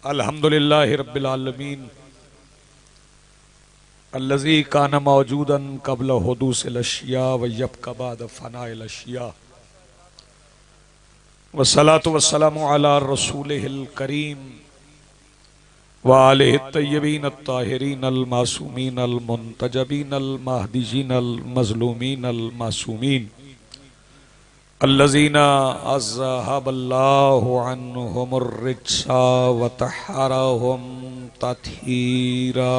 अल्हम्दुलिल्लाहि रब्बिल आलमीन अल्लज़ी काना मौजूदन क़ब्ल हुदूसिल अशिया व यब्क़ा बअद फ़नाइल अशिया वस्सलातु वस्सलामु अला रसूलिहिल करीम व आलिहि तय्यबीन अत्ताहिरीन अल मासूमीन अल मुंतजबीन अल महदीयीन अल मज़लूमीन अल मासूमीन अल्लज़ीना अज़हबल्लाहु अन्हुमुर रिज्सा व तहहरहुम तत्हीरा।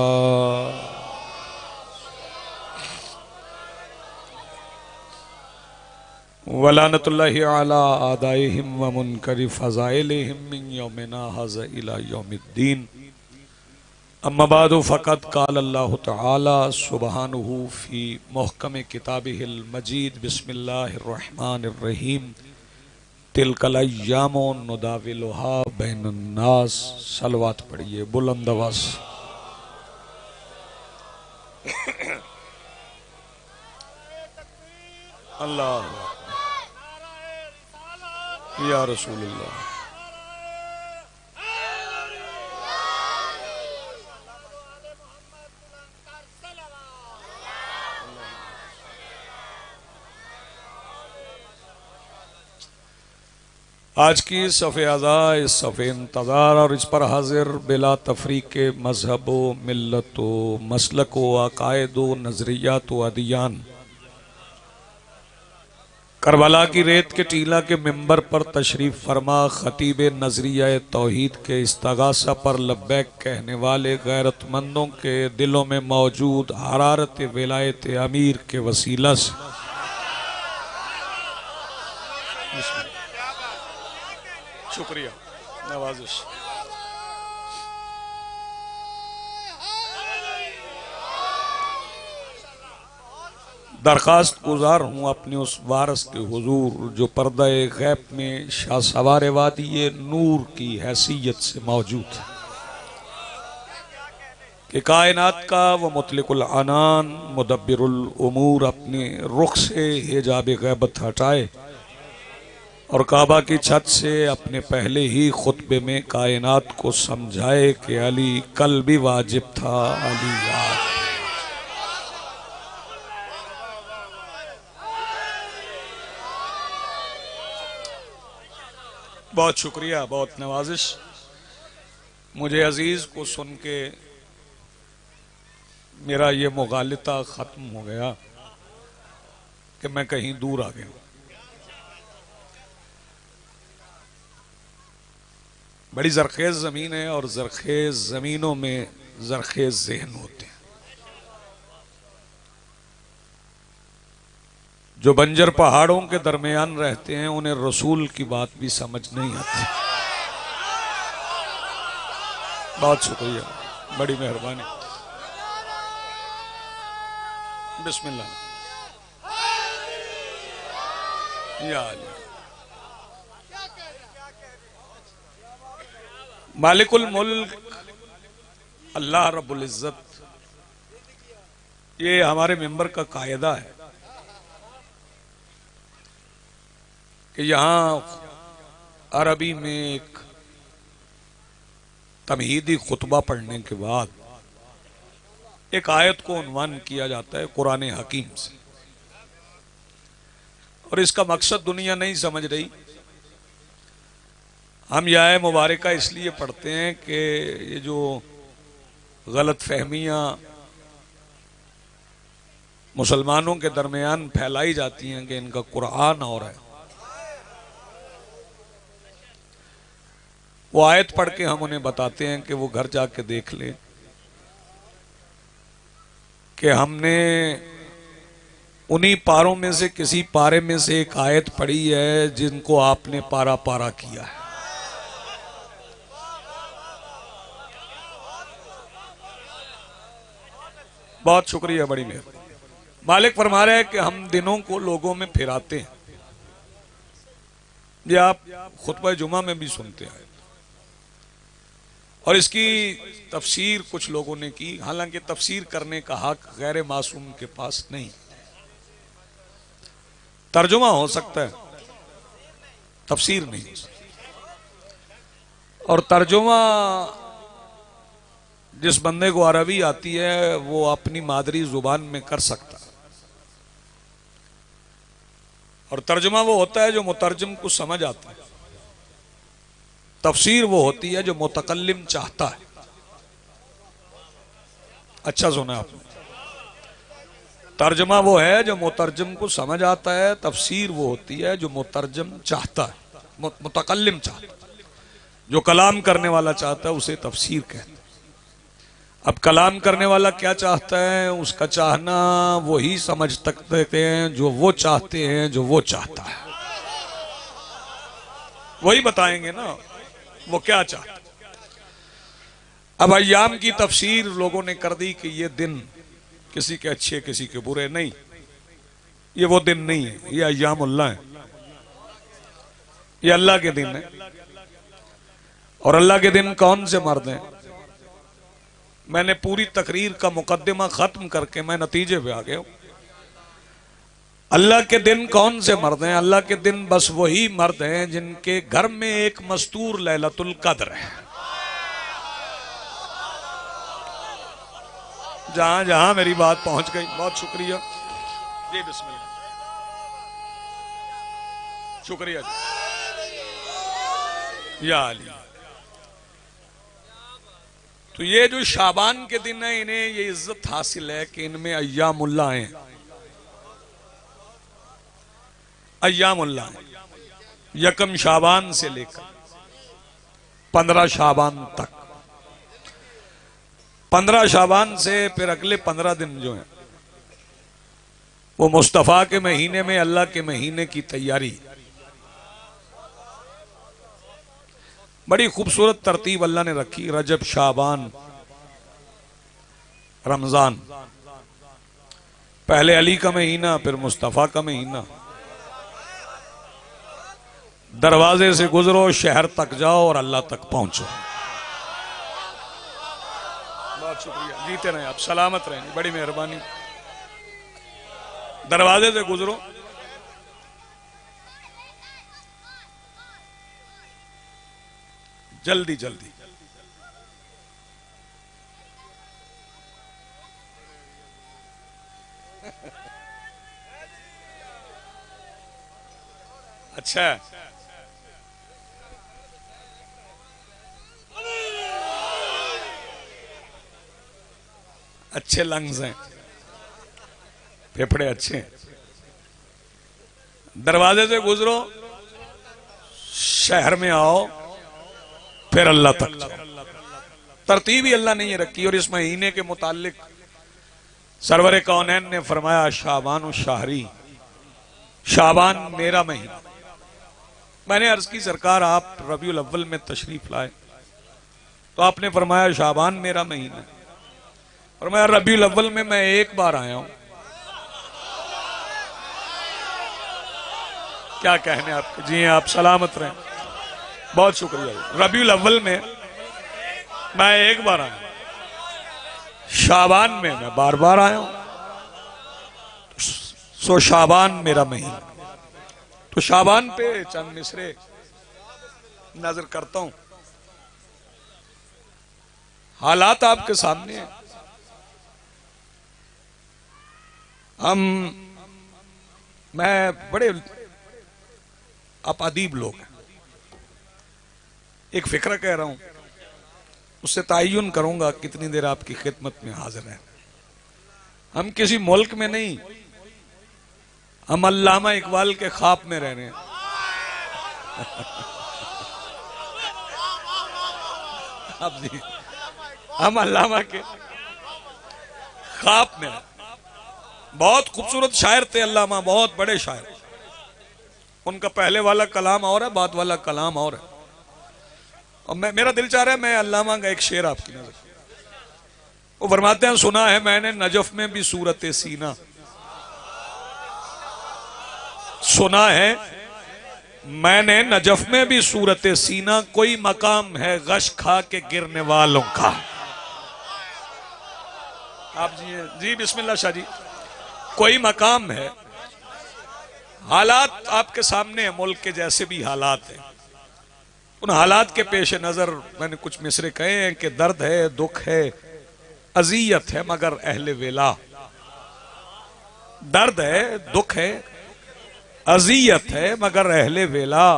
वलानतुल्लाहि अला आदाइहिम व मुनकरि फ़ज़ाइलिहिम मिन यौमिना हाज़ा इला यौमिद्दीन। अम्मा बादु फ़क़द क़ाल अल्लाहु तआला सुब्हानहु फ़ी मुहकम किताबिहिल मजीद बिस्मिल्लाहिर रहमानिर रहीम तिलकल अय्यामु नुदाविलुहा बैनन नास। सलवात पढ़िए बुलंद आवाज़ से। अल्लाह या रसूलल्लाह। आज की सफ़े अज़ा, इस सफ़े इंतज़ार और इस पर हाजिर बिला तफरीक मजहब व मिल्लत व मसलक व अकायद व नज़रियात व अदियान करबला की रेत के टीला के मिंबर पर तशरीफ़ फरमा ख़तीब नज़रिया तौहीद के इस्तगासा पर लब्बैक कहने वाले गैरतमंदों के दिलों में मौजूद हरारत विलायत अमीर के वसीला से शुक्रिया नवाजिश। दरख्वास्त गुजार हूँ अपने उस वारस के हुजूर जो पर्दा गैब में शाह सवार वादी नूर की हैसियत से मौजूद है कि कायनात का व मुतलिकुल अनान मुदब्बिरुल उमूर अपने रुख से हिजाब गैबत हटाए और काबा की छत से अपने पहले ही खुतबे में कायनात को समझाए कि अली कल भी वाजिब था, अली याद। बहुत शुक्रिया, बहुत नवाजिश। मुझे अजीज को सुन के मेरा ये मुगालिता खत्म हो गया कि मैं कहीं दूर आ गया। बड़ी जरखेज ज़मीन है और जरखेज ज़मीनों में जरखेज जहन होते हैं। जो बंजर पहाड़ों के दरमियान रहते हैं उन्हें रसूल की बात भी समझ नहीं आती। बहुत शुक्रिया, बड़ी मेहरबानी। बिस्मिल्लाह या अल्लाह। मालिकुल मुल्क अल्लाह रब्बुल इज्जत, ये हमारे मेंबर का कायदा है कि यहाँ अरबी में एक तमहीदी खुतबा पढ़ने के बाद एक आयत को उन्वान किया जाता है कुरान हकीम से, और इसका मकसद दुनिया नहीं समझ रही। हम यह आय मुबारका इसलिए पढ़ते हैं कि ये जो गलत फहमियाँ मुसलमानों के दरमियान फैलाई जाती हैं कि इनका कुरान और है, वो आयत पढ़ के हम उन्हें बताते हैं कि वो घर जाके देख लें कि हमने उन्हीं पारों में से किसी पारे में से एक आयत पढ़ी है जिनको आपने पारा पारा किया है। बहुत शुक्रिया, बड़ी मेहरबानी। मालिक फरमा रहे हैं कि हम दिनों को लोगों में फिराते हैं। ये आप खुतबा जुमा में भी सुनते हैं और इसकी तफसीर कुछ लोगों ने की, हालांकि तफसीर करने का हक गैर मासूम के पास नहीं। तर्जुमा हो सकता है, तफसीर नहीं। और तर्जुमा जिस बंदे को अरबी आती है वो अपनी मादरी जुबान में कर सकता है। और तर्जुमा वो होता है जो मुतरजम को समझ आता है। तफसीर वो होती है जो मुतकल्लिम चाहता है। अच्छा सुना आपने। तर्जमा वो है जो मुतरजम को समझ आता है, तफसीर वो होती है जो मुतरजम चाहता है, मुतकल्लिम चाहता है। जो कलाम करने वाला चाहता है उसे तफसीर कहते हैं। अब कलाम करने वाला क्या चाहता है, उसका चाहना वही समझ सकते हैं जो वो चाहते हैं, जो वो चाहता है वही बताएंगे ना वो क्या चाहता है। अब अय्याम की तफसीर लोगों ने कर दी कि ये दिन किसी के अच्छे किसी के बुरे, नहीं, ये वो दिन नहीं है, ये अय्यामुल्लाह है, ये अल्लाह के दिन है। और अल्लाह के दिन कौन से मर्द हैं? मैंने पूरी तकरीर का मुकद्दमा खत्म करके मैं नतीजे पे आ गया हूं। अल्लाह के दिन कौन से मर्द हैं? अल्लाह के दिन बस वही मर्द हैं जिनके घर में एक मस्तूर लैलतुल कद्र है। जहां जहां मेरी बात पहुंच गई, बहुत शुक्रिया जी, बिस्मिल्लाह, शुक्रिया जी या अली। तो ये जो शाबान के दिन है इन्हें ये इज्जत हासिल है कि इनमें अय्यामुल्लाह हैं। अय्यामुल्लाह हैं यकम शाबान से लेकर 15 शाबान तक। 15 शाबान से फिर अगले 15 दिन जो है वो मुस्तफ़ा के महीने में अल्लाह के महीने की तैयारी। बड़ी खूबसूरत तरतीब अल्लाह ने रखी। रजब, शाबान, रमजान, पहले अली का महीना फिर मुस्तफ़ा का महीना। दरवाजे से गुजरो, शहर तक जाओ और अल्लाह तक पहुंचो। बहुत शुक्रिया, जीते रहें आप, सलामत रहें, बड़ी मेहरबानी। दरवाजे से गुजरो, जल्दी जल्दी। अच्छा, अच्छे लंग्स हैं, फेफड़े अच्छे हैं। दरवाजे से गुजरो, शहर में आओ, फिर अल्लाह तक जाओ। तरतीब ही अल्लाह ने ये रखी। और इस महीने के मुतालिक सरवरे कौनैन ने फरमाया शाबान शाहरी, शाबान मेरा महीना। मैंने अर्ज की सरकार आप रबीउल अव्वल में तशरीफ लाए तो आपने फरमाया शाबान मेरा महीना। और मैं रबीउल अव्वल में मैं एक बार आया हूं। क्या कहने आपके? जी आप सलामत रहें, बहुत शुक्रिया। रबीउल अव्वल में मैं एक बार आया, शाबान में मैं बार बार आया हूं। सो शाबान मेरा महीना। तो शाबान पे चंद मिसरे नजर करता हूं। हालात आपके सामने हैं। मैं बड़े आप अदीब लोग हैं। एक फिक्र कह रहा हूं, उससे तायुन करूंगा कितनी देर आपकी खिदमत में हाजिर है। हम किसी मुल्क में नहीं, हम अल्लामा इकबाल के ख्वाब में रह रहे हैं। आप जी, हम अल्लामा के ख्वाब में। बहुत खूबसूरत शायर थे अल्लामा, बहुत बड़े शायर। उनका पहले वाला कलाम और है, बाद वाला कलाम और है। और मेरा दिल चाह रहा है मैं अल्लामा का एक शेर आपकी नजर। वो फरमाते हैं, सुना है मैंने नजफ में भी सूरत सीना, सुना है मैंने नजफ में भी सूरत सीना, कोई मकाम है गश खा के गिरने वालों का। आप जी बिस्मिल्लाह शाह जी। कोई मकाम है, हालात आपके सामने है, मुल्क के जैसे भी हालात हैं, उन हालात के पेश नजर मैंने कुछ मिसरे कहे हैं कि दर्द है, दुख है, अजियत है मगर अहले वेला। दर्द है, दुख है, अजियत है मगर अहले वेला।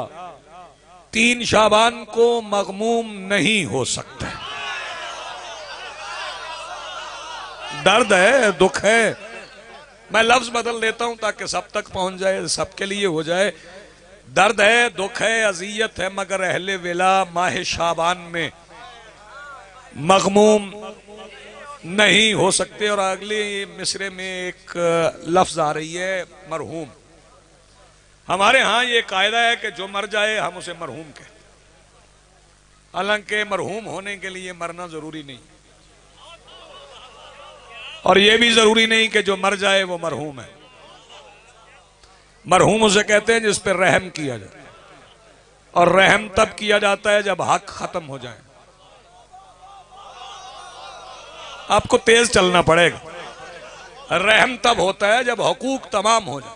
3 शाबान को मगमूम नहीं हो सकता। दर्द है, दुख है, मैं लफ्ज बदल देता हूं ताकि सब तक पहुंच जाए, सबके लिए हो जाए। दर्द है, दुख है, अजियत है मगर अहले वेला माह शाबान में मगमूम नहीं हो सकते। और अगले मिसरे में एक लफ्ज आ रही है मरहूम। हमारे यहां ये कायदा है कि जो मर जाए हम उसे मरहूम कहते हैं, हालांकि मरहूम होने के लिए मरना जरूरी नहीं, और यह भी जरूरी नहीं कि जो मर जाए वो मरहूम है। मरहूम उसे कहते हैं जिस पर रहम किया जाए, और रहम तब किया जाता है जब हक खत्म हो जाए। आपको तेज चलना पड़ेगा। रहम तब होता है जब हकूक तमाम हो जाए,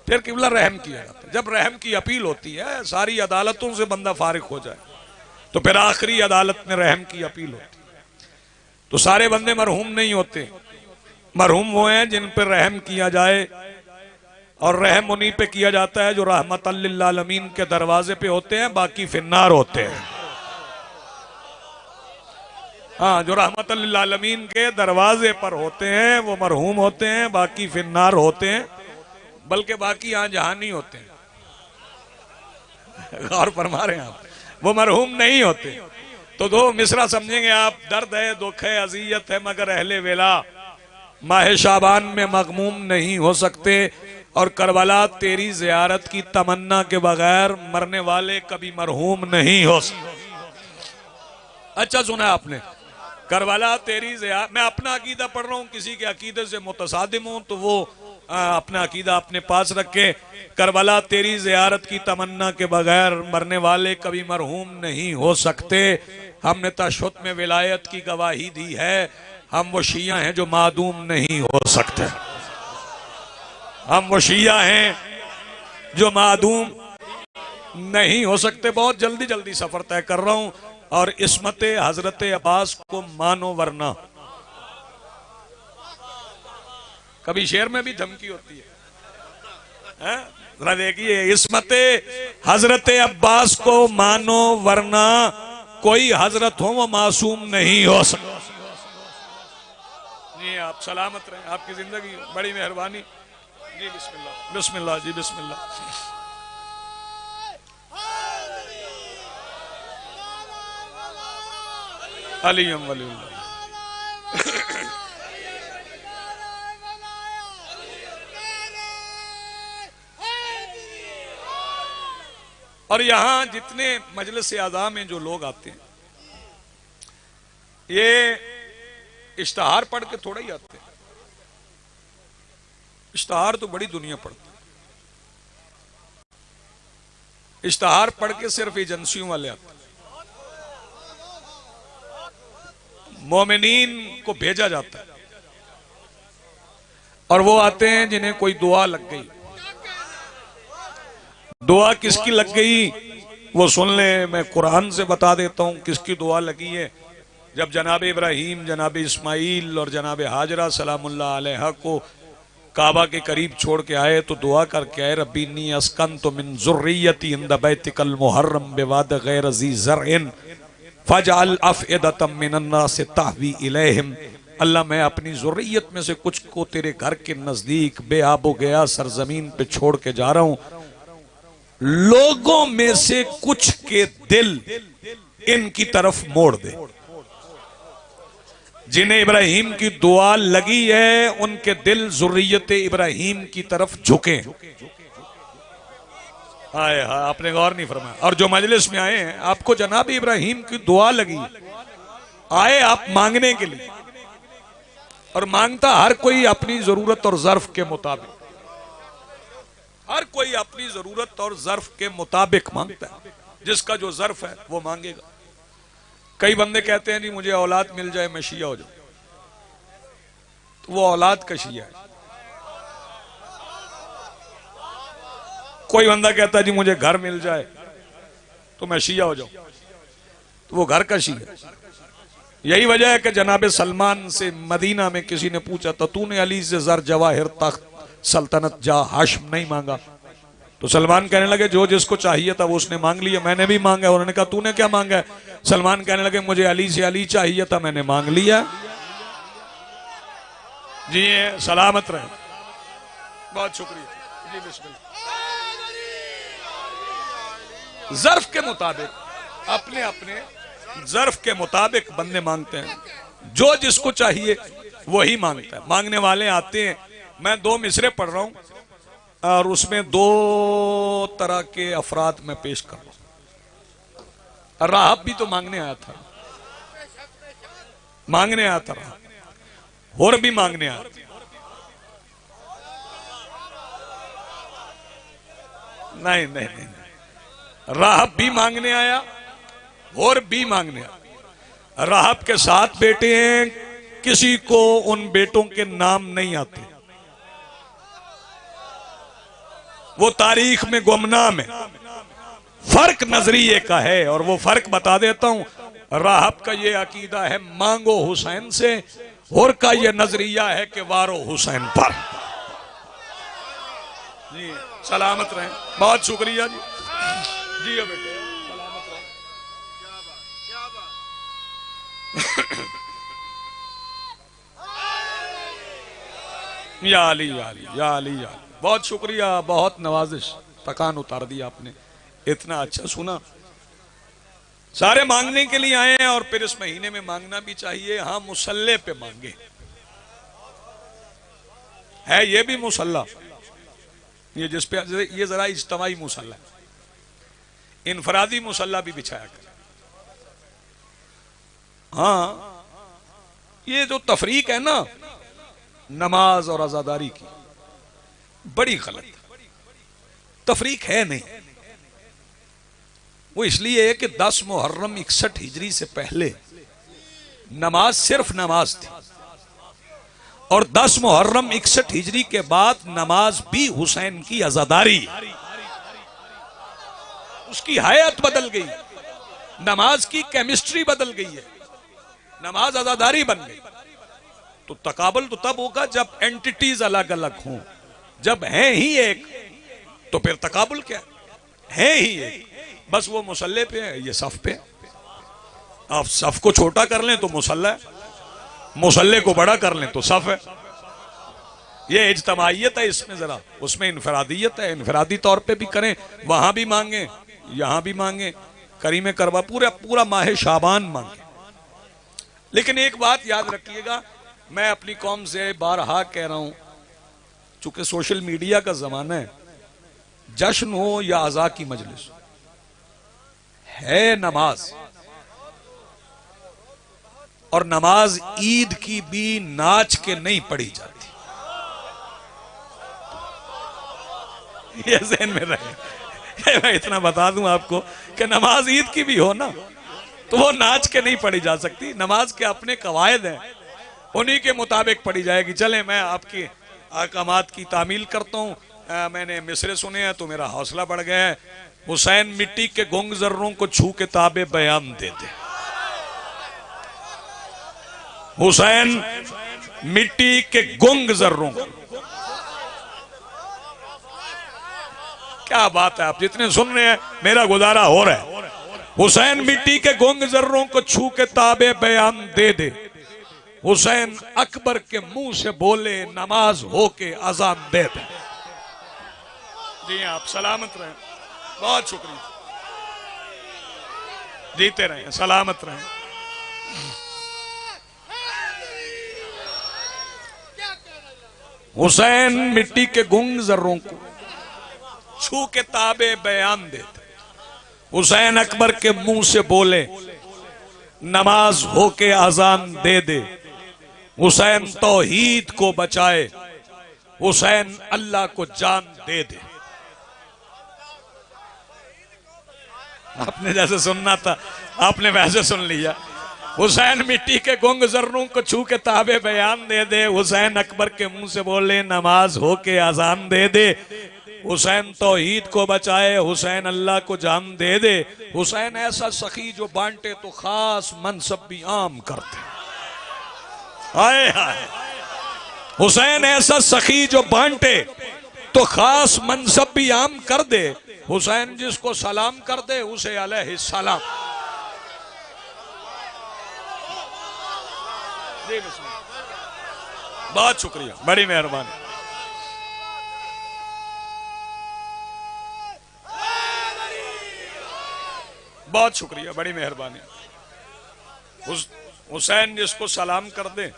फिर किबला रहम किया जाता है। जब रहम की अपील होती है, सारी अदालतों से बंदा फारिग हो जाए, तो फिर आखिरी अदालत में रहम की अपील होती है। तो सारे बंदे मरहूम नहीं होते। मरहूम वो हैं जिन पर रहम किया जाए, और रहम उन्हीं पे किया जाता है जो रहमतल लिल आलमीन के दरवाजे पे होते हैं, बाकी फिन्नार होते हैं। हाँ, जो रहमतल लिल आलमीन के दरवाजे पर होते हैं वो मरहूम होते हैं, बाकी फिन्नार होते हैं, बल्कि बाकी यहां जहानी होते हैं। गौर फरमा रहे हैं आप, वो मरहूम नहीं होते। तो दो मिसरा समझेंगे आप। दर्द है, दुख है, अजियत है मगर अहले वेला माह शाबान में मगमूम नहीं हो सकते। और करबला तेरी ज़ियारत की तमन्ना के बगैर मरने वाले कभी मरहूम नहीं हो सकते। अच्छा सुना आपने, करबला तेरी ज़ियारत। मैं अपना अकीदा पढ़ रहा हूं, किसी के अकीदे से मुतसादिम हूं तो वो अपना अकीदा अपने पास रखे। करबला तेरी ज़ियारत की तमन्ना के बगैर मरने वाले कभी मरहूम नहीं हो सकते। हमने तशहुद में विलायत की गवाही दी है। हम वो शिया हैं जो मादूम नहीं हो सकते। हम वो शिया हैं जो मादूम नहीं हो सकते। बहुत जल्दी जल्दी सफर तय कर रहा हूं। और इस्मत हजरत अब्बास को मानो वरना, कभी शेर में भी धमकी होती है। जरा देखिए, इस्मत हजरत अब्बास को मानो वरना कोई हजरत हो वो मासूम नहीं हो सकता। जी आप सलामत रहें, आपकी जिंदगी बड़ी मेहरबानी। जी बिस्मिल्लाह, बिस्मिल्लाह जी, बिस्मिल्लाह। अलीम वलीउल्लाह। और यहां जितने मजलिस आज़ा में जो लोग आते हैं, ये इश्तहार पढ़ के थोड़ा ही आते हैं। इश्तहार तो बड़ी दुनिया पढ़ती है। इश्तहार पढ़ के सिर्फ एजेंसियों वाले आते हैं। मोमिनीन को भेजा जाता है, और वो आते हैं जिन्हें कोई दुआ लग गई। दुआ किसकी लग गई वो सुन ले। मैं कुरान से बता देता हूं किसकी दुआ लगी है। जब जनाब इब्राहीम, जनाब इस्माइल और जनाब हाजरा सलामुल्लाह अलैहा को काबा के करीब छोड़ के आए तो दुआ करके आए, रब्बी नी अस्कन तो मिन ज़ुर्रियती इंद बैतिकल मुहर्रम बिवाद गैर ज़ी ज़रइन फजअल अफ़इदतम मिनन्नास तहवी इलैहिम। अल्लाह मैं अपनी ज़ुर्रियत में से कुछ को तेरे घर के नजदीक बेआबो गया सरजमीन पे छोड़ के जा रहा हूं। लोगों में से कुछ के दिल इनकी तरफ मोड़ दे। जिन्हें इब्राहिम की दुआ लगी है उनके दिल ज़ुर्रियत इब्राहिम की तरफ झुके। हाय हाय, आपने गौर नहीं फरमाया। और जो मजलिस में आए हैं, आपको जनाब इब्राहिम की दुआ लगी, आए आप मांगने के लिए, और मांगता हर कोई अपनी जरूरत और ज़र्फ के मुताबिक। हर कोई अपनी जरूरत और ज़र्फ के मुताबिक मांगता है। जिसका जो ज़र्फ है वो मांगेगा। कई बंदे कहते हैं जी मुझे औलाद मिल जाए मैं शिया हो जाऊं, तो वो औलाद का शिया है। कोई बंदा कहता है जी मुझे घर मिल जाए, तो मैं शिया हो जाऊं, तो वो घर का शिया। यही वजह है कि जनाब सलमान से मदीना में किसी ने पूछा तो तूने अली से जर जवाहिर तख्त सल्तनत जा हाशिम नहीं मांगा? तो सलमान कहने लगे जो जिसको चाहिए था वो उसने मांग लिया, मैंने भी मांगा। उन्होंने कहा तूने क्या मांगा है? सलमान कहने लगे मुझे अली से अली चाहिए था, मैंने मांग लिया। जी सलामत रहे, बहुत शुक्रिया जी। बिस्मिल्लाह। ज़र्फ के मुताबिक, अपने अपने ज़र्फ के मुताबिक बंदे मांगते हैं, जो जिसको चाहिए वही मांगता है। मांगने वाले आते हैं। मैं 2 मिसरे पढ़ रहा हूं और उसमें 2 तरह के अफराद में पेश कर रहा हूं। राहब भी तो मांगने आया था, मांगने आया था राहब, और भी मांगने आया था। नहीं नहीं नहीं, राहब भी मांगने आया और भी मांगने आया। राहब के 7 बेटे हैं, किसी को उन बेटों के नाम नहीं आते, वो तारीख में गुमनाम है। फर्क नजरिए का है और वो फर्क बता देता हूं। राहब का ये अकीदा है मांगो हुसैन से, और का ये नजरिया है कि वारो हुसैन पर। जी सलामत रहें, बहुत शुक्रिया जी। जी बेटे सलामत रहें। या अली या अली या अली या अली। बहुत शुक्रिया, बहुत नवाजिश, थकान उतार दी आपने, इतना अच्छा सुना। सारे मांगने के लिए आए हैं और फिर इस महीने में मांगना भी चाहिए। हाँ मुसल्ले पे मांगे, है ये भी मुसल्ला, ये जिस पे ये जरा इज्तमाई मुसल्ला है, इनफरादी मुसल्ला भी बिछाया कर। हाँ ये जो तफरीक है ना नमाज और आजादारी की, बड़ी गलत तफरीक है नहीं। वो इसलिए है कि 10 मुहर्रम 61 हिजरी से पहले नमाज सिर्फ नमाज थी, और 10 मुहर्रम 61 हिजरी के बाद नमाज भी हुसैन की आजादारी, उसकी हयात बदल गई, नमाज की केमिस्ट्री बदल गई है, नमाज आजादारी बन गई। तो तकाबल तो तब होगा जब एंटिटीज अलग अलग हों, जब हैं ही एक तो फिर तकाबुल क्या है ही एक। बस वो मुसल्ले पे है, ये सफ पे। आप सफ को छोटा कर लें तो मुसल्ला है, मुसल्ले को बड़ा कर लें तो सफ है। ये इज्तमाइयत है इसमें, जरा उसमें इनफरादियत है। इनफरादी तौर पे भी करें, वहां भी मांगे, यहां भी मांगे, करीमे करवा पूरा पूरा माह शाबान मांगे। लेकिन एक बात याद रखिएगा, मैं अपनी कौम से बारहा कह रहा हूं, चूंकि सोशल मीडिया का जमाना है, जश्न हो या अज़ा की मजलिस है नमाज, और नमाज ईद की भी नाच के नहीं पढ़ी जाती, ये ज़हन में रहे। मैं इतना बता दूं आपको कि नमाज ईद की भी हो ना तो वो नाच के नहीं पढ़ी जा सकती। नमाज के अपने कवायद हैं, उन्हीं के मुताबिक पढ़ी जाएगी। चले मैं आपकी अहकामात की तामील करता हूँ। मैंने मिसरे सुने हैं तो मेरा हौसला बढ़ गया है। हुसैन मिट्टी के गुंग जर्रों को छू के ताबे बयान दे दे। हुसैन मिट्टी के गुंग जर्रों को, क्या बात है, आप जितने सुन रहे हैं मेरा गुजारा हो रहा है। हुसैन मिट्टी के गुंग जर्रों को छू के ताबे बयान दे दे। हुसैन अकबर के मुंह से बोले नमाज हो के अजान दे दे। जी आप सलामत रहें, बहुत शुक्रिया, जीते रहें, सलामत रहें। हुसैन मिट्टी के गुंग जर्रों को छू के ताबे बयान देते। हुसैन अकबर के मुंह से बोले नमाज हो के अजान दे दे। हुसैन तौहीद को बचाए, हुसैन अल्लाह को जान दे दे। आपने जैसे सुनना था आपने वैसे सुन लिया। हुसैन मिट्टी के गुंग जर्रों को छू के ताबे बयान दे दे। हुसैन अकबर के मुंह से बोले नमाज हो के अजान दे दे। हुसैन तौहीद को बचाए, हुसैन अल्लाह को जान दे दे, हुसैन ऐसा सखी जो बांटे तो खास मनसब भी आम कर दे। हाय हाय, हुसैन ऐसा सखी जो बांटे तो खास मनसब भी आम कर दे, हुसैन जिसको सलाम कर दे उसे अलैहि सलाम। बहुत शुक्रिया, बड़ी मेहरबानी। बहुत शुक्रिया, बड़ी मेहरबानी। हुसैन जिसको सलाम कर दे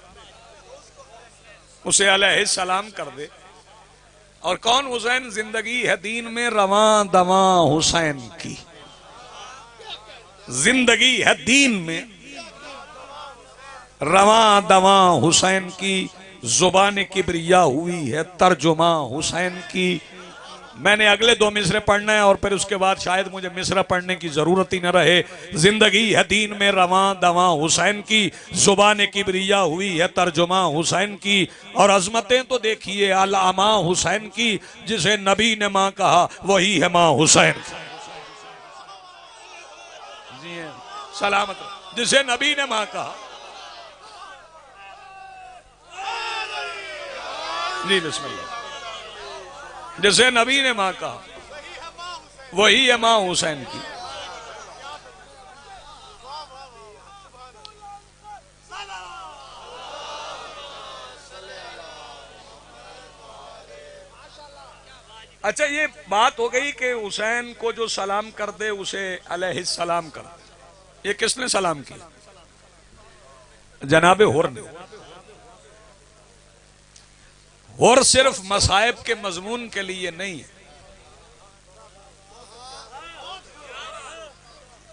उसे अलैहि सलाम कर दे। और कौन हुसैन? जिंदगी है दीन में रवां दवां हुसैन की, जिंदगी है दीन में रवां दवां हुसैन की, जुबान किब्रिया हुई है तर्जुमा हुसैन की। मैंने अगले 2 मिसरे पढ़ना है और फिर उसके बाद शायद मुझे मिसरा पढ़ने की जरूरत ही न रहे। जिंदगी है दीन में रवां दवां हुसैन की, जुबान किब्रिया हुई है तर्जुमा हुसैन की। और अजमतें तो देखिए अलामा हुसैन की, जिसे नबी ने मां कहा वही है मां हुसैन। जी सलामत, जिसे नबी ने मां कहा। जी बिस्मिल्लाह, जिसे नबी ने मां कहा वही है मां हुसैन की। अच्छा, ये बात हो गई कि हुसैन को जो सलाम कर दे उसे अलैहिस सलाम कर दे। ये किसने सलाम किया? जनाबे हुर ने। और सिर्फ मसाइब के मजमून के लिए नहीं है,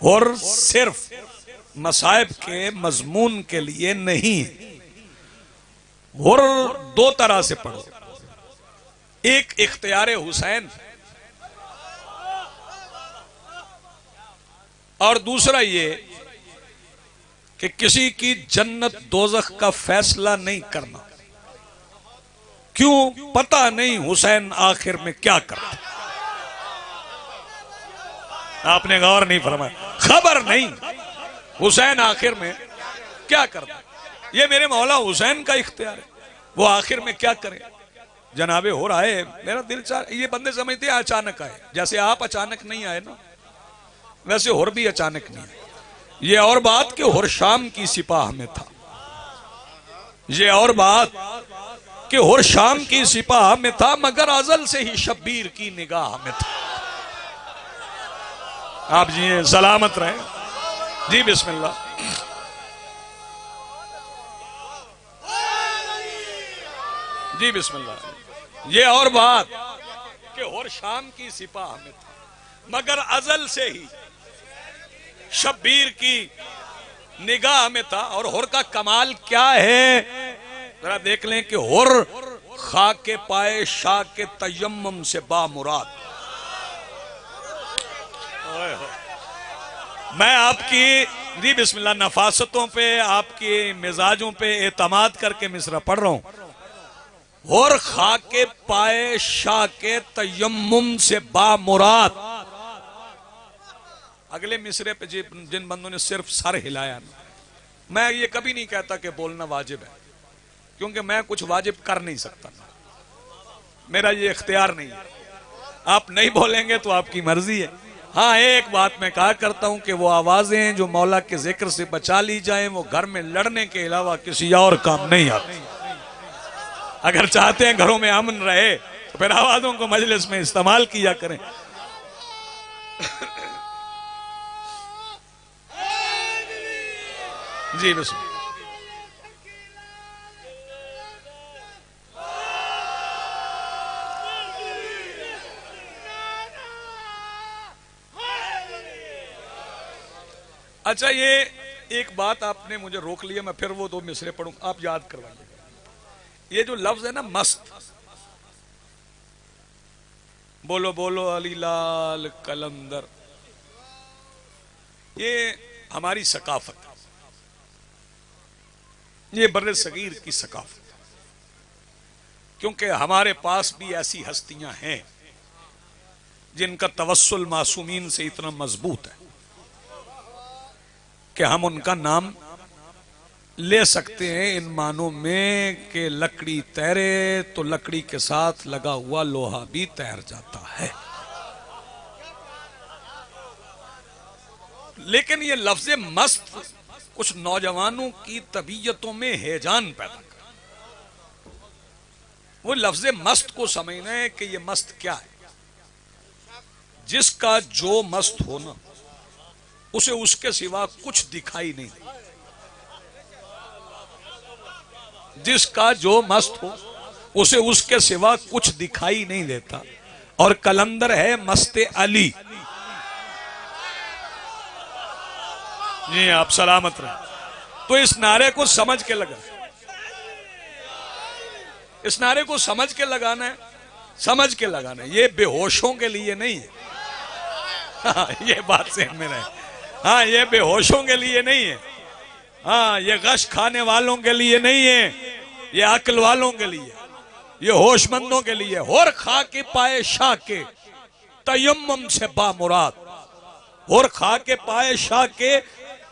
और सिर्फ मसाइब के मजमून के लिए नहीं है। और 2 तरह से पढ़ो, एक इख्तियार हुसैन और दूसरा ये कि किसी की जन्नत दोजख का फैसला नहीं करना। क्यों? पता नहीं हुसैन आखिर में क्या करता। आपने गौर नहीं फरमाया, खबर नहीं हुसैन आखिर में क्या करता। ये मेरे मौला हुसैन का इख्तियार है, वो आखिर में क्या करे। जनाबे हो रहा है, मेरा दिल चाह, ये बंदे समझते हैं अचानक आए, जैसे आप अचानक नहीं आए ना, वैसे हुर भी अचानक नहीं आए। ये और बात कि हुर शाम की सिपाह में था, ये और बात कि हुर शाम की सिपाह में था, मगर अजल से ही शब्बीर की निगाह में था। आप जी सलामत रहे। जी बिस्मिल्लाह। जी बिस्मिल्लाह। ये और बात कि हुर शाम की सिपाह में था, मगर अजल से ही शब्बीर की निगाह में था। और हुर का कमाल क्या है, जरा देख लें कि हुर खाके पाए शाह के तयम्मुम से बामुराद। मैं आपकी जी बिस्मिल्लाह नफासतों पे, आपके मिजाजों पे एतमाद करके मिसरा पढ़ रहा हूं। और खाके पाए शाह के तयम्मुम से बामुराद। अगले मिसरे पे जिन बंदों ने सिर्फ सर हिलाया ना, मैं ये कभी नहीं कहता कि बोलना वाजिब है, क्योंकि मैं कुछ वाजिब कर नहीं सकता, मेरा ये इख्तियार नहीं है। आप नहीं बोलेंगे तो आपकी मर्जी है। हाँ, एक बात मैं कहा करता हूं कि वो आवाजें जो मौला के जिक्र से बचा ली जाएं, वो घर में लड़ने के अलावा किसी और काम नहीं आती। अगर चाहते हैं घरों में अमन रहे तो फिर आवाजों को मजलिस में इस्तेमाल किया करें। जी बिस्मिल्लाह। अच्छा, ये एक बात आपने मुझे रोक लिया, मैं फिर वो 2 मिसरे पढ़ूं, आप याद करवाइए। ये जो लफ्ज है ना मस्त, बोलो बोलो अली लाल कलंदर, ये हमारी सकाफत है, ये बर्रे सगीर की सकाफत है। क्योंकि हमारे पास भी ऐसी हस्तियां हैं जिनका तवस्सुल मासूमीन से इतना मजबूत है कि हम उनका नाम ले सकते हैं इन मानों में कि लकड़ी तैरे तो लकड़ी के साथ लगा हुआ लोहा भी तैर जाता है। लेकिन ये लफ्ज मस्त कुछ नौजवानों की तबीयतों में हैजान पैदा कर, वो लफ्ज मस्त को समझना है कि ये मस्त क्या है। जिसका जो मस्त हो ना, उसे उसके सिवा कुछ दिखाई नहीं देता। जिसका जो मस्त हो उसे उसके सिवा कुछ दिखाई नहीं देता। और कलंदर है मस्ते अली। जी आप सलामत रहे। तो इस नारे को समझ के लगा, इस नारे को समझ के लगाना है, समझ के लगाना है। ये बेहोशों के लिए नहीं है। हाँ, ये बात से में रहे। हाँ, ये बेहोशों के लिए नहीं है। हाँ, ये गश खाने वालों के लिए नहीं है, ये अक्ल वालों के लिए, ये होशमंदों के लिए। होर खा के पाए शाह के तयम्मुम से बामुराद, होर खा के पाए शाह के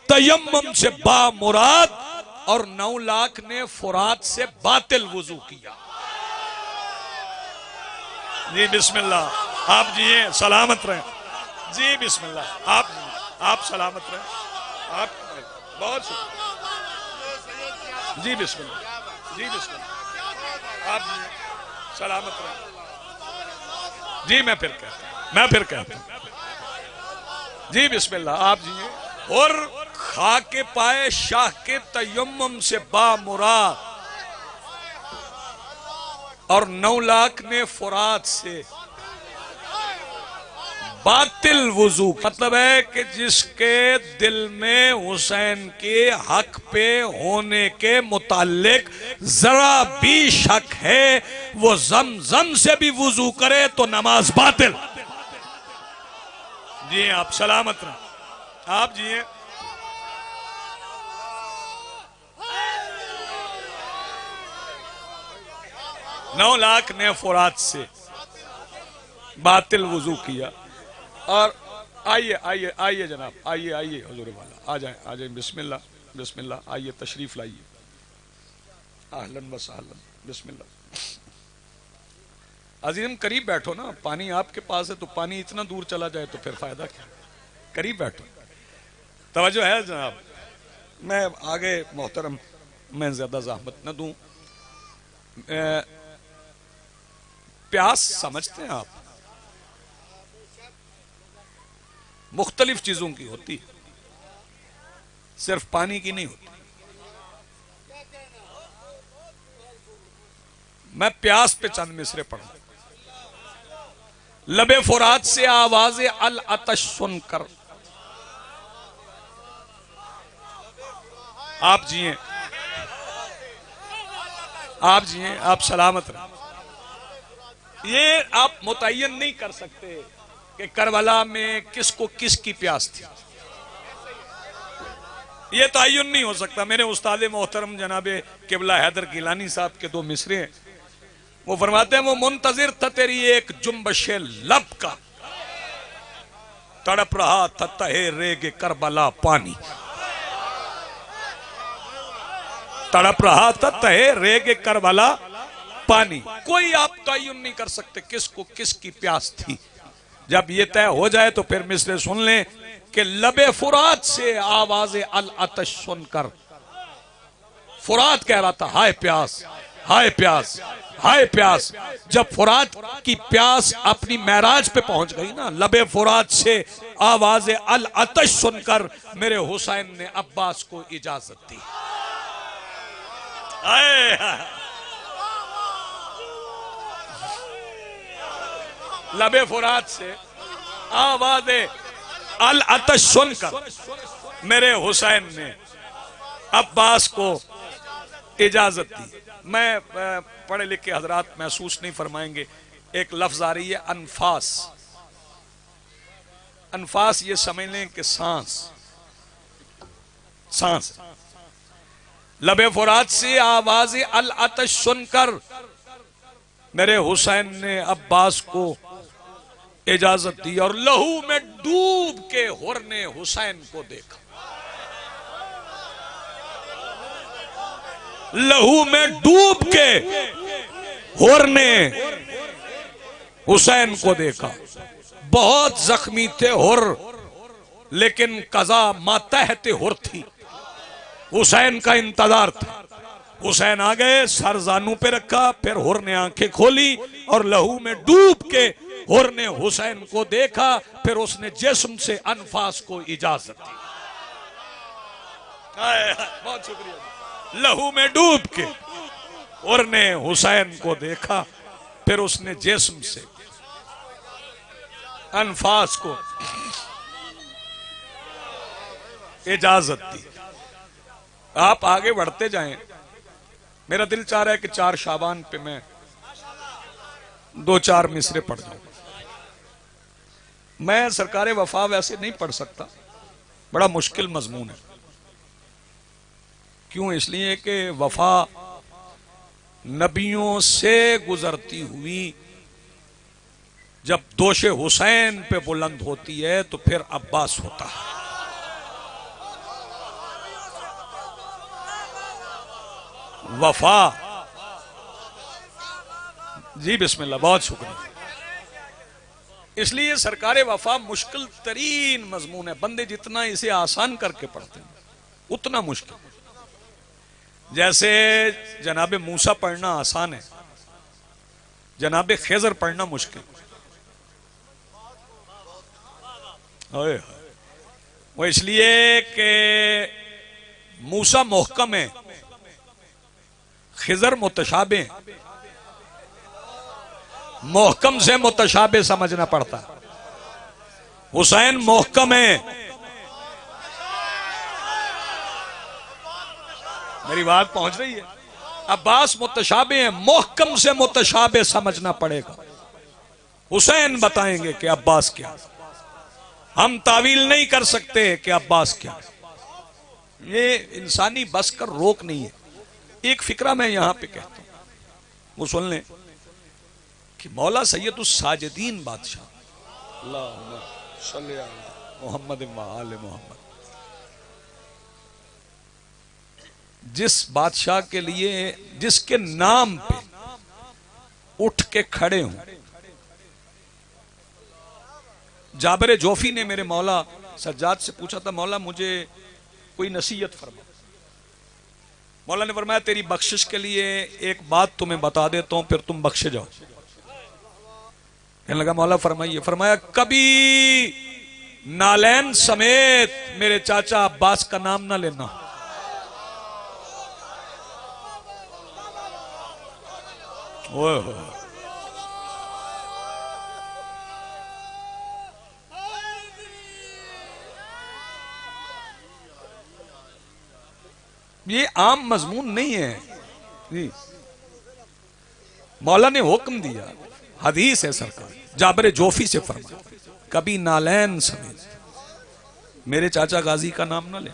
तयम्मुम से बामुराद, और 9 लाख ने फुरात से बातिल वुजू किया। जी बिस्मिल्लाह, आप जिए सलामत रहे। जी बिस्मिल्लाह, आप सलामत रहे। आप बहुत शुक्रिया। जी बिस्मिल्लाह, जी बिस्मिल्लाह, आप जिए सलामत रहे। जी मैं फिर कहता हूं जी बिस्मिल्लाह, आप जिए। और खा के पाए शाह के तयम्मुम से बामुराद, और 9 लाख ने फुरात से बातिल वुजू। मतलब है कि जिसके दिल में हुसैन के हक पे होने के मुताल्लिक जरा भी शक है, वो जमजम से भी वुजू करे तो नमाज बातिल। जी आप सलामत रहे। आप जिए। नौ लाख ने फुरात से बातिल वुजू किया। और आइए आइए आइए जनाब, आइए आइए हुजूर वाला, आ जाए बिस्मिल्लाह बिस्मिल्लाह, आइए तशरीफ लाइए। आहलन व सहलन, बिस्मिल्लाह। अजीम करीब बैठो ना, पानी आपके पास है तो पानी इतना दूर चला जाए तो फिर फायदा क्या। करीब बैठो, तवज्जो है जनाब। मैं आगे मोहतरम, मैं ज्यादा ज़हमत न दूं। प्यास समझते हैं आप, मुख्तलिफ चीजों की होती है, सिर्फ पानी की नहीं होती। मैं प्यास पे चंद मिसरे पढ़ूं। लबे फुरात से आवाज़े अल अतश सुनकर, आप जिए, आप जिए, आप सलामत रहे। ये आप मुतय्यन नहीं कर सकते कि करबला में किसको किसकी प्यास थी, ये तय्युन नहीं हो सकता। मेरे उस्ताद मोहतरम जनाबे किबला हैदर गिलानी साहब के 2 मिसरे हैं। वो फरमाते हैं, वो मुंतजिर था तेरी एक जुम्बशे लब का, तड़प रहा था तहे रेगे करबला पानी। तड़प रहा था तहे रेगे करबला पानी। कोई आप तय्युन नहीं कर सकते किसको किसकी प्यास थी। जब ये तय हो जाए तो फिर मिसरे सुन लें कि लबे फुरात से आवाज़े अल अतश सुनकर, फुरात कह रहा था हाय प्यास, हाय प्यास, हाय प्यास। जब फुरात की प्यास अपनी महराज पे पहुंच गई ना, लबे फुरात से आवाज़े अल अतश सुनकर मेरे हुसैन ने अब्बास को इजाजत दी। लबे फुरात से आवाज़े अल अतश सुनकर मेरे हुसैन ने अब्बास को इजाजत दी। मैं पढ़े लिखे हजरात महसूस नहीं फरमाएंगे, एक लफ्ज आ रही है अनफास। अनफास ये समझ लें कि सांस, सांस। लबे फुरात से आवाज़े अल अतश सुनकर मेरे हुसैन ने अब्बास को इजाजत दी और लहू में डूब के हुर ने हुसैन को देखा। लहू में डूब के हुर ने हुसैन को देखा। बहुत जख्मी थे हुर, लेकिन कजा मातहत हुर थी। हुसैन का इंतजार था। हुसैन आ गए, सर जानू पे रखा, फिर हुर ने आंखें खोली और लहू में डूब के हुर ने हुसैन को देखा। फिर उसने जिस्म से अनफास को इजाजत दी। बहुत शुक्रिया। लहू में डूब के हुर ने हुसैन को देखा, फिर उसने जिस्म से अनफास को इजाजत दी। आप आगे बढ़ते जाएं। मेरा दिल चाह रहा है कि 4 शाबान पे मैं 2-4 मिसरे पढ़ जाऊं। मैं सरकारे वफा वैसे नहीं पढ़ सकता, बड़ा मुश्किल मजमून है। क्यों? इसलिए कि वफा नबियों से गुजरती हुई जब दोषे हुसैन पे बुलंद होती है तो फिर अब्बास होता है। वफा, जी बिस्मिल्लाह, बहुत शुक्रिया। इसलिए सरकारे वफा मुश्किल तरीन मजमून है। बंदे जितना इसे आसान करके पढ़ते हैं उतना मुश्किल। जैसे जनाबे मूसा पढ़ना आसान है, जनाबे खिज़र पढ़ना मुश्किल। वो इसलिए कि मूसा मोहकम है, खिज़र मुतशाबे। मोहकम से मुतशाबे समझना पड़ता है। हुसैन मोहकम है। मेरी बात पहुंच रही है? अब्बास मुतशाबे हैं, मोहकम से मुतशाबे समझना पड़ेगा। हुसैन बताएंगे कि अब्बास क्या। हम तावील नहीं कर सकते कि अब्बास क्या। ये इंसानी बस कर रोक नहीं है। एक फिक्रा मैं यहां पे कहता हूं, वो सुन लें कि मौला सैयदुस साजिदीन बादशाह अल्लाहुम्मा सल्ली अला मुहम्मद व आले मुहम्मद, जिस बादशाह के लिए, जिसके नाम पे उठ के खड़े हूं। जाबिर जोफी ने मेरे मौला सज्जाद से पूछा था, मौला मुझे कोई नसीहत फरमा। मौला ने फरमाया, तेरी बख्शिश के लिए एक बात तुम्हें बता देता हूं, फिर तुम बख्शे जाओ। कहने लगा, मौला फरमाइए। फरमाया, कभी नालैन समेत मेरे चाचा अब्बास का नाम ना लेना। ये आम मजमून नहीं है जी। मौला ने हुक्म दिया, हदीस है सरकार, जाबिर जोफी से फरमाया, कभी नालैन समेत मेरे चाचा गाजी का नाम ना ले।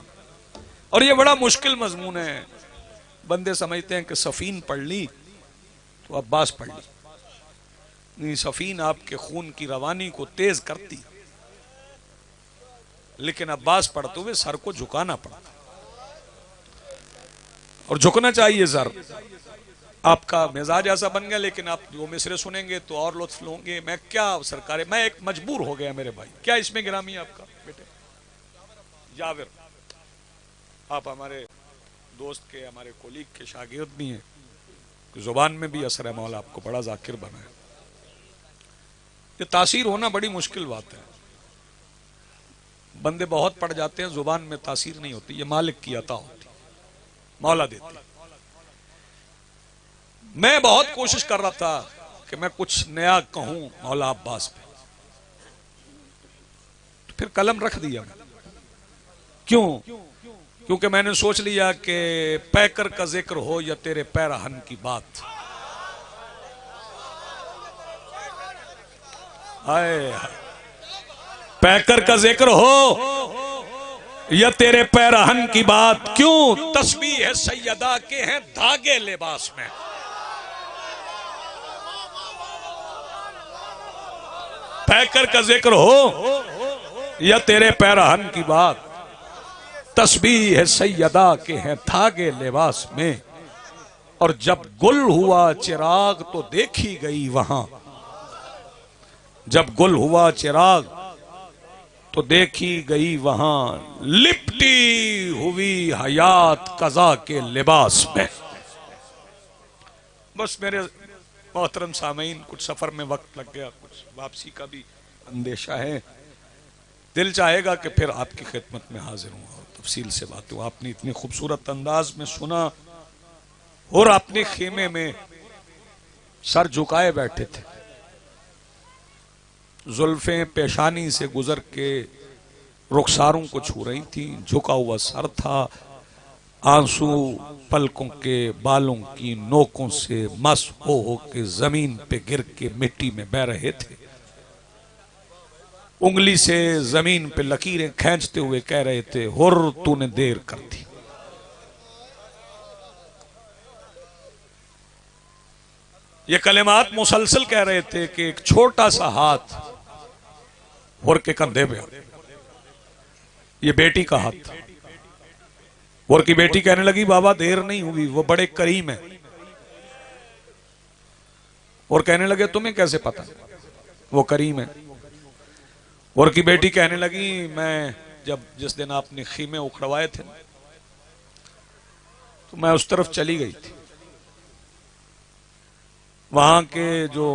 और ये बड़ा मुश्किल मजमून है। बंदे समझते हैं कि सफीन पढ़ ली तो अब्बास पढ़ ली। नहीं, सफीन आपके खून की रवानी को तेज करती, लेकिन अब्बास पढ़ते हुए सर को झुकाना पड़ता, और झुकना चाहिए सर। आपका मिजाज ऐसा बन गया, लेकिन आप जो मिसरे सुनेंगे तो और लुत्फ लोगे। मैं क्या सरकारे, मैं एक मजबूर हो गया मेरे भाई। क्या इसमें गिरामी है आपका बेटे जाविर? आप हमारे दोस्त के, हमारे कोलीग के शागिर्द भी हैं, जुबान में भी असर है। मौला आपको बड़ा जाकिर बना है। ये तासीर होना बड़ी मुश्किल बात है। बंदे बहुत पढ़ जाते हैं, जुबान में तासीर नहीं होती। ये मालिक की अता होती, मौला देती। मैं बहुत कोशिश कर रहा था कि मैं कुछ नया कहूं मौला अब्बास पे, तो फिर कलम रख दिया। क्यों? क्योंकि मैंने सोच लिया कि पैकर का जिक्र हो या तेरे पैरहन की बात। आए, पैकर का जिक्र हो या तेरे पैरहन की बात। क्यों? तस्बीह है सैयदा के हैं धागे लिबास में। पैकर का जिक्र हो या तेरे पैरहन की बात, तस्बीह है सैयदा के हैं धागे लिबास में। और जब गुल हुआ चिराग तो देखी गई वहां, जब गुल हुआ चिराग तो देखी गई वहां, लिपटी हुई हयात कज़ा के लिबास में। बस मेरे मोहतरम सामीन, कुछ सफर में वक्त लग गया, कुछ वापसी का भी अंदेशा है। दिल चाहेगा कि फिर आपकी खिदमत में हाजिर हूँ और तफसील से बात हूँ। आपने इतने खूबसूरत अंदाज में सुना और अपने खेमे में सर झुकाए बैठे थे, जुल्फें पेशानी से गुजर के रुखसारों को छू रही थी, झुका हुआ सर था, आंसू पलकों के बालों की नोकों से मस हो के जमीन पे गिर के मिट्टी में बह रहे थे। उंगली से जमीन पे लकीरें खींचते हुए कह रहे थे, हुर तूने देर कर दी। ये कलेमात मुसलसल कह रहे थे कि एक छोटा सा हाथ हुर के कंधे पे, ये बेटी का हाथ था। हुर की बेटी कहने लगी, बाबा देर नहीं हुई, वो बड़े करीम है। और कहने लगे, तुम्हें कैसे पता वो करीम है? और की बेटी कहने लगी, मैं जब जिस दिन आपने खीमे उखड़वाए थे तो मैं उस तरफ चली गई थी। वहां के जो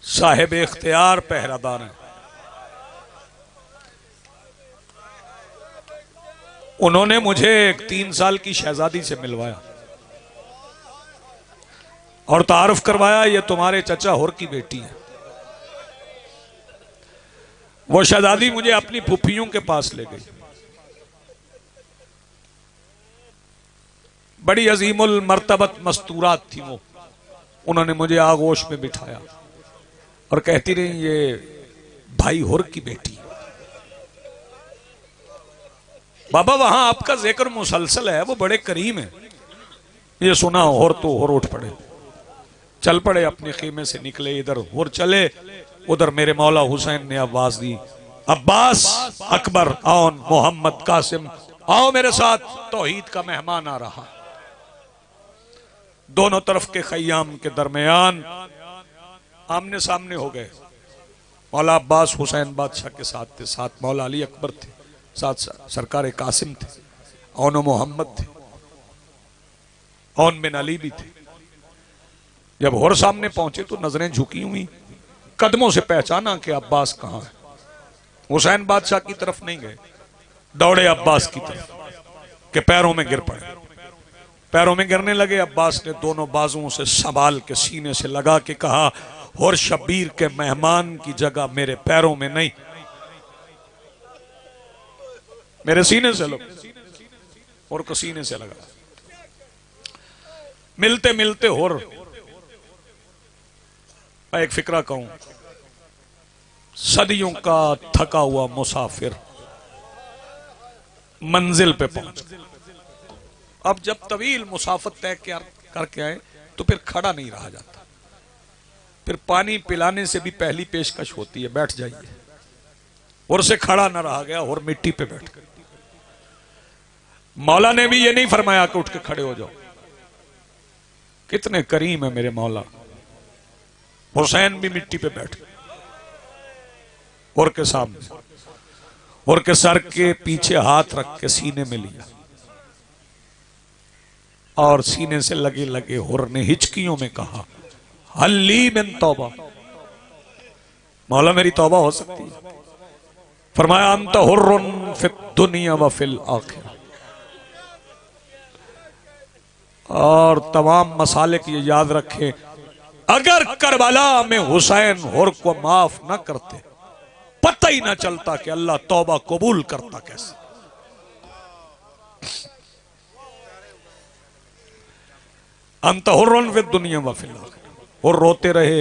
साहिब इख्तियार पहरादार हैं, उन्होंने मुझे एक 3 साल की शहजादी से मिलवाया और तारुफ करवाया, ये तुम्हारे चचा हुर की बेटी है। वो शहजादी मुझे अपनी फूफियों के पास ले गई। बड़ी अजीमुल मर्तबत मस्तूरात थी वो। उन्होंने मुझे आगोश में बिठाया और कहती रही, ये भाई हुर की बेटी। बाबा वहां आपका जिक्र मुसलसल है, वो बड़े करीम है। ये सुना हुर तो हुर उठ पड़े, चल पड़े, अपने खीमे से निकले। इधर हुर चले, उधर मेरे मौला हुसैन ने आवाज दी, अब्बास, अकबर, औन, मोहम्मद, कासिम, आओ मेरे साथ, तौहीद का मेहमान आ रहा। दोनों तरफ के खय्याम के दरमियान आमने सामने हो गए। मौला अब्बास हुसैन बादशाह के साथ थे, साथ मौला अली अकबर थे, साथ सरकार कासिम थे, औन मोहम्मद थे, औन बिन अली भी थे। जब हुर सामने पहुंचे तो नजरें झुकी हुई, कदमों से पहचाना कि अब्बास कहां है। हुसैन बादशाह की तरफ नहीं गए, दौड़े अब्बास की तरफ के पैरों में गिर पड़े। पैरों में गिरने लगे। अब्बास ने दोनों बाजुओं से संभाल के सीने से लगा के कहा, हुर शब्बीर के मेहमान की जगह मेरे पैरों में नहीं, मेरे सीने से लो। हुर को सीने से लगा। मिलते मिलते हुर, मैं एक फिक्रा कहूं, सदियों का थका हुआ मुसाफिर मंजिल पे पहुंच गया। अब जब तवील मुसाफत तय करके आए तो फिर खड़ा नहीं रहा जाता। फिर पानी पिलाने से भी पहली पेशकश होती है, बैठ जाइए। और से खड़ा ना रहा गया और मिट्टी पे बैठ गए। मौला ने भी ये नहीं फरमाया कि उठ के खड़े हो जाओ। कितने करीम है मेरे मौला। हुसैन भी मिट्टी पे बैठ गए और के सामने, और के सर के पीछे हाथ रख के सीने में लिया और सीने से लगे लगे हुर ने हिचकियों में कहा, हल्ली मिन तौबा, मौला मेरी तौबा हो सकती है? फरमाया, अंत हुर्रुन फिद दुनिया व फिल आखिरा। और तमाम मसालिक ये याद रखें, अगर करबला में हुसैन हुर को माफ न करते, पता ही ना चलता कि अल्लाह तौबा कबूल करता कैसे। अंत हुर्रुन फिद दुनिया व फिल आखिरा। और रोते रहे।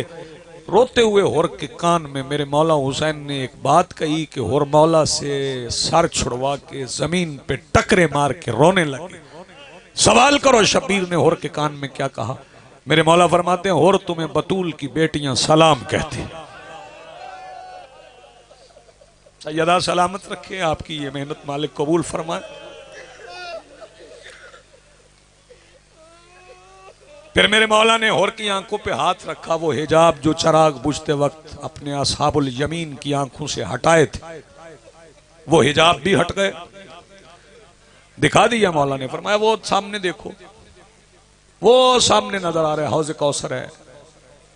रोते हुए हुर के कान में मेरे मौला हुसैन ने एक बात कही कि हुर मौला से सर छुड़वा के जमीन पे टकरे मार के रोने लगे। सवाल करो शब्बीर ने हुर के कान में क्या कहा? मेरे मौला फरमाते हैं और तुम्हें बतूल की बेटियां सलाम कहती हैं। सैयदा सलामत रखे आपकी ये मेहनत मालिक कबूल फरमाए। फिर मेरे मौला ने होर की आंखों पे हाथ रखा, वो हिजाब जो चराग बुझते वक्त अपने असहाबुल यमीन की आंखों से हटाए थे वो हिजाब भी हट गए, दिखा दिया मौला ने। फरमाया वो सामने देखो, वो सामने नजर आ रहा है हौज कौसर है,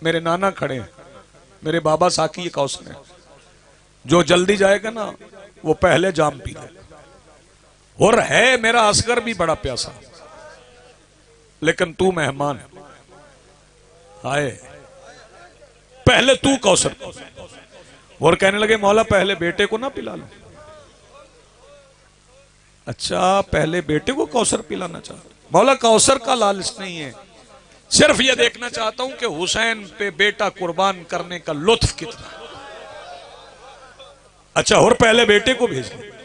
मेरे नाना खड़े हैं, मेरे बाबा साकी कौसर है, जो जल्दी जाएगा ना वो पहले जाम पी लेगा। और है मेरा असगर भी बड़ा प्यासा, लेकिन तू मेहमान आए, पहले तू कौसर। और कहने लगे मौला पहले बेटे को ना पिला लो। अच्छा पहले बेटे को कौसर पिलाना चाहता? मौला कौसर का लालच नहीं है, सिर्फ ये देखना चाहता हूं कि हुसैन पे बेटा कुर्बान करने का लुत्फ कितना। अच्छा और पहले बेटे को भेज दिया।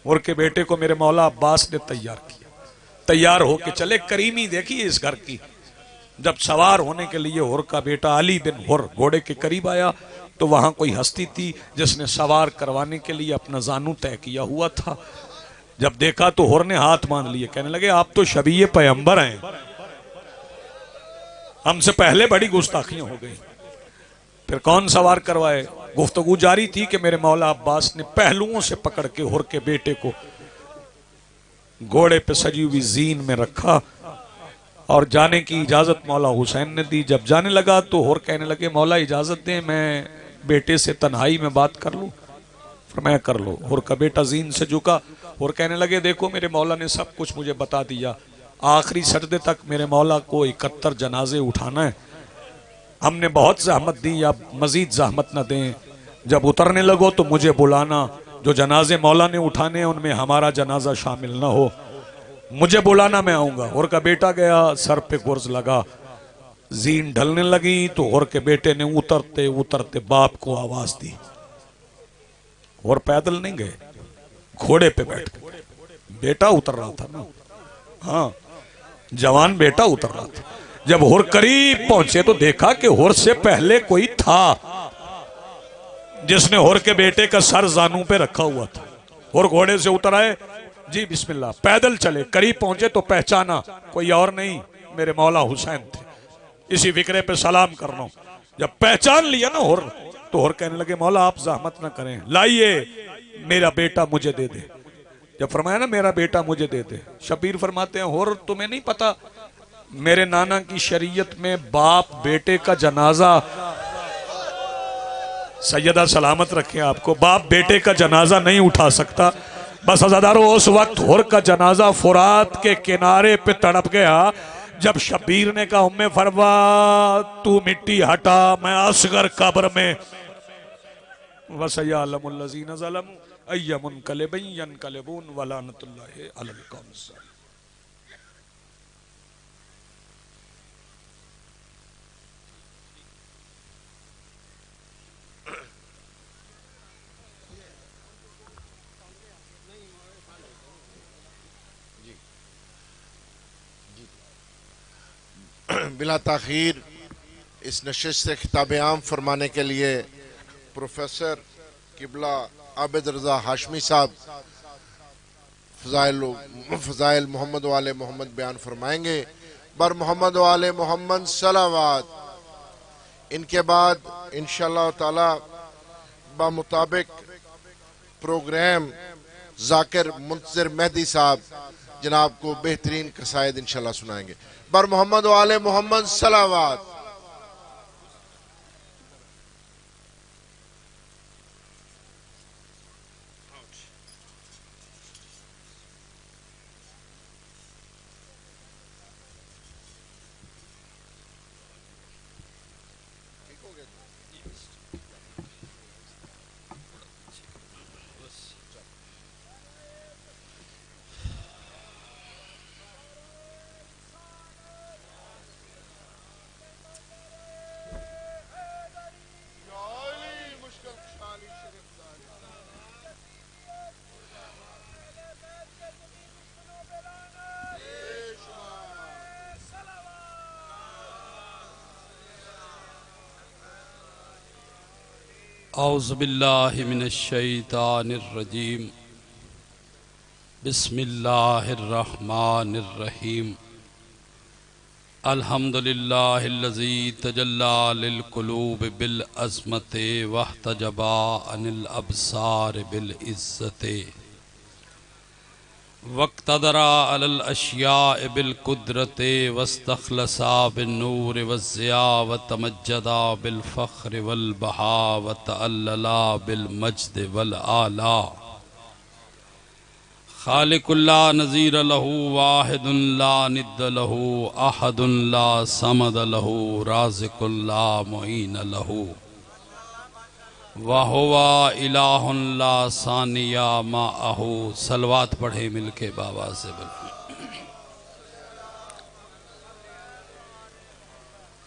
और के बेटे को मेरे मौला अब्बास ने तैयार किया, तैयार होके चले। करीमी देखिए इस घर की, जब सवार होने के लिए हुर का बेटा अली बिन हुर घोड़े के करीब आया तो वहां कोई हस्ती थी जिसने सवार करवाने के लिए अपना जानू तय किया हुआ था। जब देखा तो हुर ने हाथ बांध लिए, कहने लगे आप तो शबीए पैगंबर हैं, हमसे पहले बड़ी गुस्ताखियां हो गई। फिर कौन सवार करवाए? गुफ्तगू जारी थी कि मेरे मौला अब्बास ने पहलुओं से पकड़ के हुर के बेटे को घोड़े पे सजी हुई जीन में रखा और जाने की इजाजत मौला हुसैन ने दी। जब जाने लगा तो हुर कहने लगे मौला इजाजत दें, मैं बेटे से तन्हाई में बात कर लूं? फरमाया कर लो। हुर का बेटा जीन से झुका और कहने लगे देखो मेरे मौला ने सब कुछ मुझे बता दिया, आखिरी सजदे तक मेरे मौला को 71 जनाजे उठाना है, हमने बहुत जहमत दी, अब मजीद जहमत न दें, जब उतरने लगो तो मुझे बुलाना, जो जनाजे मौला ने उठाने हैं उनमें हमारा जनाजा शामिल ना हो, मुझे बुलाना मैं आऊंगा। और का बेटा गया, सर पे गुर्ज लगा, जीन ढलने लगी तो और के बेटे ने उतरते उतरते बाप को आवाज दी। और पैदल नहीं गए, घोड़े पे बैठ गए, बेटा उतर रहा था ना, हाँ जवान बेटा उतर रहा था। जब हुर करीब पहुंचे तो देखा कि हुर से पहले कोई था जिसने हुर के बेटे का सर जानू पे रखा हुआ था। हुर घोड़े से उतर आए, जी बिस्मिल्लाह, पैदल चले। करीब पहुंचे तो पहचाना कोई और नहीं, मेरे मौला हुसैन थे, इसी फिक्रे पे सलाम करना। जब पहचान लिया ना हुर तो हुर कहने लगे मौला आप जहमत ना करें, लाइए मेरा बेटा मुझे दे दे। जब फरमाया ना मेरा बेटा मुझे दे दे, शबीर फरमाते हैं हुर तुम्हें नहीं पता मेरे नाना की शरीयत में बाप बेटे का जनाजा, सैयदा सलामत रखे आपको, बाप बेटे का जनाजा नहीं उठा सकता। बस अज़ादारों उस वक्त हुर का जनाजा फुरात के किनारे पे तड़प गया जब शबीर ने कहा उम्मे फरवा तू मिट्टी हटा, मैं असगर कब्र में वसयअलमुल लज़ीना ज़लमू अय्यमुनक़लिबिन यनक़लिबून वलानतुल्लाहि अलल कौमिज़। बिला ताखीर इस नशिस्त से खिताब आम फरमाने के लिए प्रोफेसर किबला आबिद रजा हाशमी साहब फ़ज़ाइल मोहम्मद वाले मोहम्मद बयान फरमाएंगे। बर मोहम्मद वाले मोहम्मद सलावात। इनके बाद इंशाअल्लाह ताला बामुताबिक प्रोग्राम जाकिर मुंतज़िर मेहदी साहब जनाब को बेहतरीन कसायद इंशाअल्लाह सुनाएंगे। बर मोहम्मद वाले मोहम्मद सलावात। औज़ुबिल्लाहि मिनश्शैतानिर्रजीम बिस्मिल्लाहिर्रहमानिर्रहीम अल्हम्दुलिल्लाहिल्लज़ी तजल्ला लिल क़ुलूब बिल अज़मति वहतजबा अनिल अबसार बिल इज़्ज़ति वक़्तदरा अलल अशिया बिल कुदरते वस्तख़लसा बिन नूर वज़्ज़िया व तमज्जदा बिल फ़ख्र वल बहा व तअल्लला बिल मज्द वल आला खालिकुल्ला नज़ीर लहू वाहिदुन ला निद्द लहू अहदुन ला समद लहू राज़िकुल्ला मुईन लहू वाहुवा इलाहुन ला सानिया माअहू। सलवात पढ़े मिलके बाबा से बोल।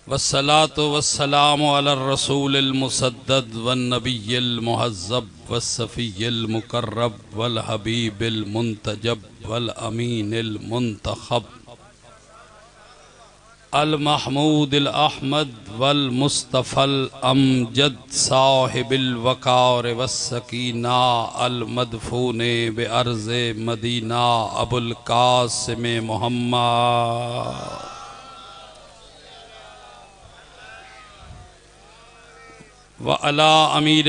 वस्सलातु वस्सलामु अला रसूलिल मुसद्दद वन नबिय्यिल मुहज़्ज़ब वस्सफ़िय्यिल मुक़र्रब वल हबीबिल मुंतजब वल अमीनिल मुंतख़ब अल महमूदिल अहमद वल मुस्तफ़ल अमजद साहिबिल वक़ार वस्सकीना अल मदफूने बे अर्ज़े मदीना अबुल कासिम मोहम्मद व अला अमीर